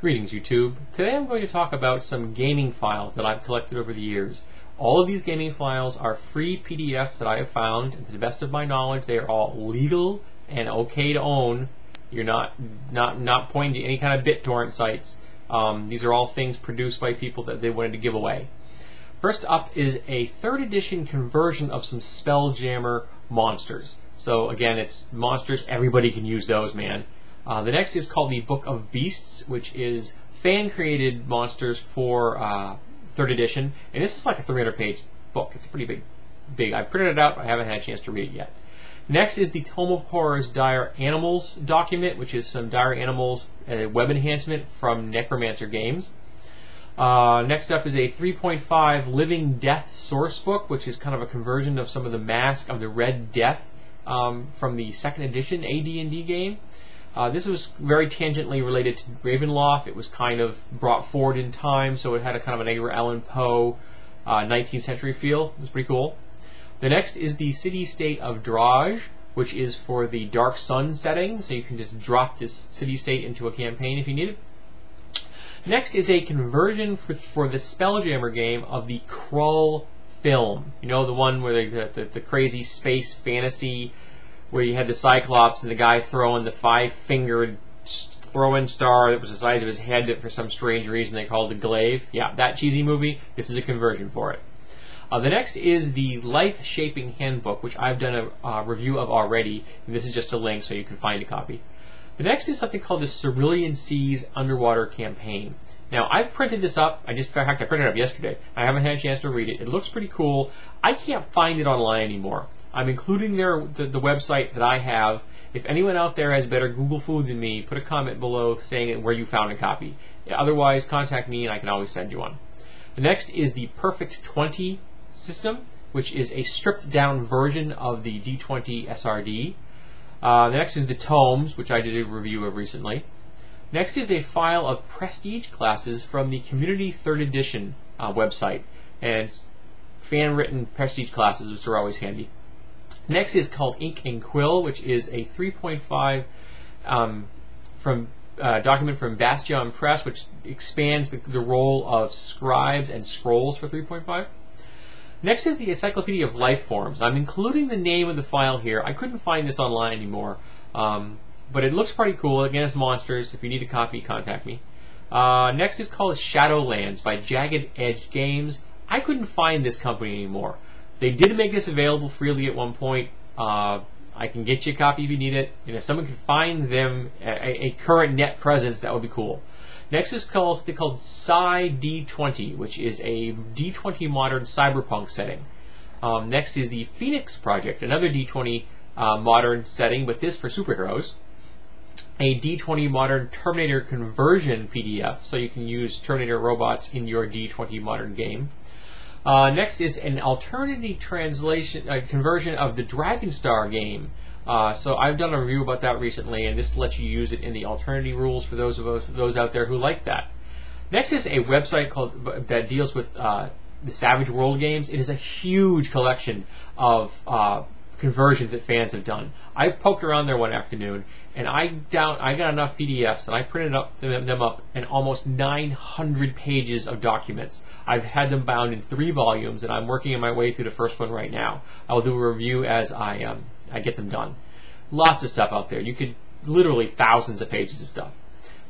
Greetings, YouTube. Today I'm going to talk about some gaming files that I've collected over the years. All of these gaming files are free PDFs that I have found, and to the best of my knowledge, they are all legal and okay to own. You're not pointing to any kind of BitTorrent sites. These are all things produced by people that they wanted to give away. First up is a 3rd edition conversion of some spelljammer monsters. So again, it's monsters. Everybody can use those, man. The next is called the Book of Beasts, which is fan-created monsters for 3rd edition. And this is like a 300-page book. It's pretty big. I printed it out, but I haven't had a chance to read it yet. Next is the Tome of Horrors Dire Animals document, which is some Dire Animals web enhancement from Necromancer Games. Next up is a 3.5 Living Death Sourcebook, which is kind of a conversion of some of the Masque of the Red Death from the 2nd edition AD&D game. This was very tangentially related to Ravenloft. It was kind of brought forward in time, so it had a kind of an Edgar Allan Poe 19th century feel. It was pretty cool. The next is the City-state of Draj, which is for the Dark Sun setting, so you can just drop this city-state into a campaign if you need it. Next is a conversion for the Spelljammer game of the Krull film. You know, the one where the crazy space fantasy where you had the Cyclops and the guy throwing the 5-fingered throwing star that was the size of his head that for some strange reason they called the glaive. Yeah, that cheesy movie. This is a conversion for it. The next is the Life Shaping Handbook, which I've done a review of already, and this is just a link so you can find a copy. The next is something called the Cerulean Seas Underwater campaign. Now, I've printed this up. In fact, I printed it up yesterday. I haven't had a chance to read it. It looks pretty cool. I can't find it online anymore. I'm including the website that I have. If anyone out there has better Google food than me, put a comment below saying where you found a copy. Otherwise, contact me and I can always send you one. The next is the Perfect 20 system, which is a stripped down version of the D20 SRD. The next is the Tomes, which I did a review of recently. Next is a file of Prestige Classes from the Community 3rd Edition website. And it's fan-written Prestige Classes, which are always handy. Next is called Ink and Quill, which is a 3.5 document from Bastion Press, which expands the role of scribes and scrolls for 3.5. Next is the Encyclopedia of Lifeforms. I'm including the name of the file here. I couldn't find this online anymore, but it looks pretty cool. Again, it's monsters. If you need a copy, contact me. Next is called SHADOWLANDS by Jagged Edge Games. I couldn't find this company anymore. They did make this available freely at one point. I can get you a copy if you need it, and if someone can find them a current net presence, that would be cool. Next is something called D20, which is a D20 Modern Cyberpunk setting. Next is the Pheonix Project, another D20 Modern setting, but this for superheroes. A D20 Modern Terminator conversion PDF, so you can use Terminator robots in your D20 Modern game. Next is an Alternity conversion of the Dragonstar game. So I've done a review about that recently, and this lets you use it in the Alternity rules for those out there who like that. Next is a website that deals with the Savage World games. It is a huge collection of conversions that fans have done. I poked around there one afternoon, and I got enough PDFs, and I printed them up in almost 900 pages of documents. I've had them bound in 3 volumes, and I'm working my way through the first one right now. I will do a review as I get them done. Lots of stuff out there. You could literally thousands of pages of stuff.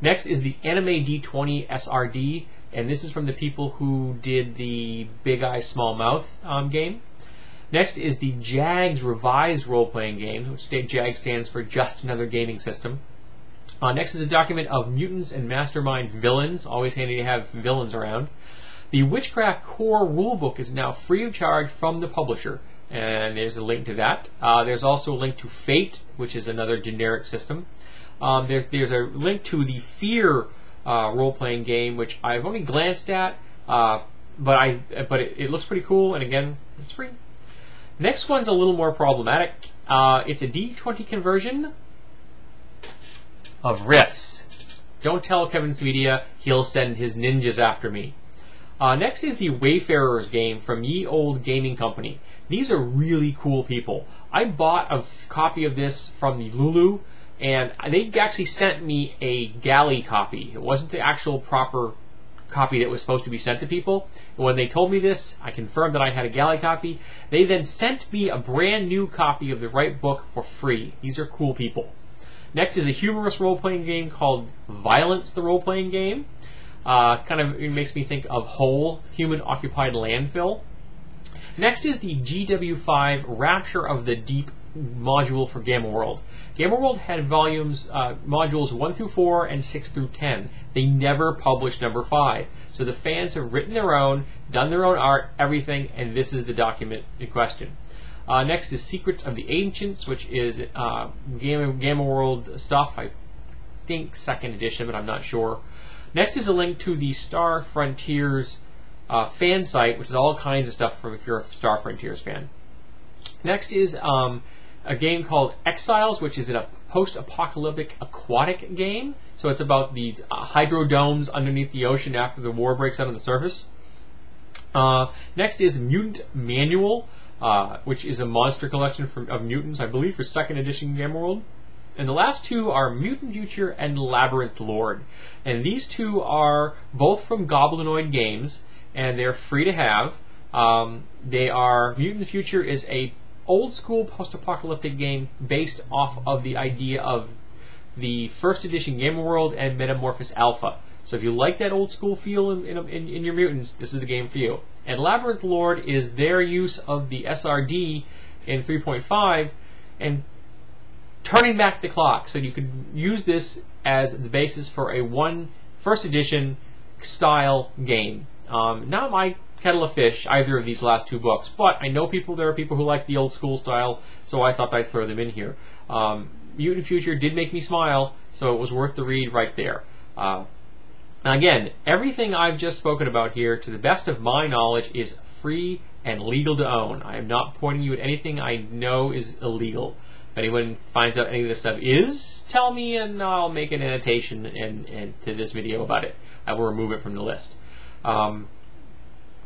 Next is the Anime D20 SRD, and this is from the people who did the Big Eye Small Mouth game. Next is the JAGS Revised role-playing game, which JAGS stands for Just Another Gaming System. Next is a document of Mutants and Mastermind Villains. Always handy to have villains around. The Witchcraft Core Rulebook is now free of charge from the publisher, and there's a link to that. There's also a link to Fate, which is another generic system. There's a link to the Fear role-playing game, which I've only glanced at, but it looks pretty cool, and again, it's free. Next one's a little more problematic. It's a D20 conversion of Riffs. Don't tell Kevin Sweetia, he'll send his ninjas after me. Next is the Wayfarers game from Ye Old Gaming Company. These are really cool people. I bought a copy of this from the Lulu, and they actually sent me a galley copy. It wasn't the actual proper copy that was supposed to be sent to people. And when they told me this, I confirmed that I had a galley copy. They then sent me a brand new copy of the right book for free. These are cool people. Next is a humorous role-playing game called Violence, the Role-Playing Game. It makes me think of Hole, Human-Occupied Landfill. Next is the GW5 Rapture of the Deep module for Gamma World. Gamma World had modules 1 through 4 and 6 through 10. They never published number 5. So the fans have written their own, done their own art, everything, and this is the document in question. Next is Secrets of the Ancients, which is Gamma World stuff. I think 2nd edition, but I'm not sure. Next is a link to the Star Frontiers fan site, which is all kinds of stuff if you're a Star Frontiers fan. Next is a game called Exiles, which is a post-apocalyptic aquatic game. So it's about the hydrodomes underneath the ocean after the war breaks out on the surface. Next is Mutant Manual, which is a monster collection of mutants, I believe, for 2nd edition Gamma World. And the last two are Mutant Future and Labyrinth Lord. And these two are both from Goblinoid Games, and they're free to have. Mutant Future is a old school post-apocalyptic game based off of the idea of the 1st edition Gamma World and Metamorphosis Alpha. So if you like that old school feel in your mutants, this is the game for you. And Labyrinth Lord is their use of the SRD in 3.5 and turning back the clock. So you could use this as the basis for a 1st edition style game. Not my kettle of fish, either of these last two books, but I know there are people who like the old school style, so I thought I'd throw them in here. Mutant Future did make me smile, so it was worth the read right there. Again, everything I've just spoken about here, to the best of my knowledge, is free and legal to own. I am not pointing you at anything I know is illegal. If anyone finds out any of this stuff is, tell me and I'll make an annotation to this video about it. I will remove it from the list.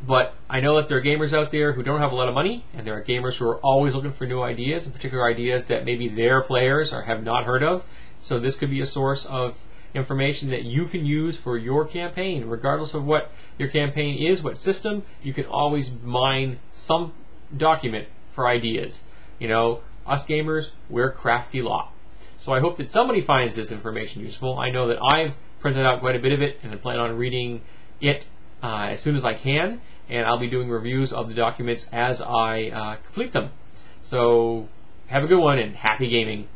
But I know that there are gamers out there who don't have a lot of money, and there are gamers who are always looking for new ideas, and particular ideas that maybe their players have not heard of. So this could be a source of information that you can use for your campaign. Regardless of what your campaign is, what system, you can always mine some document for ideas. You know, us gamers, we're a crafty lot. So I hope that somebody finds this information useful. I know that I've printed out quite a bit of it, and I plan on reading it as soon as I can, and I'll be doing reviews of the documents as I complete them. So have a good one and happy gaming.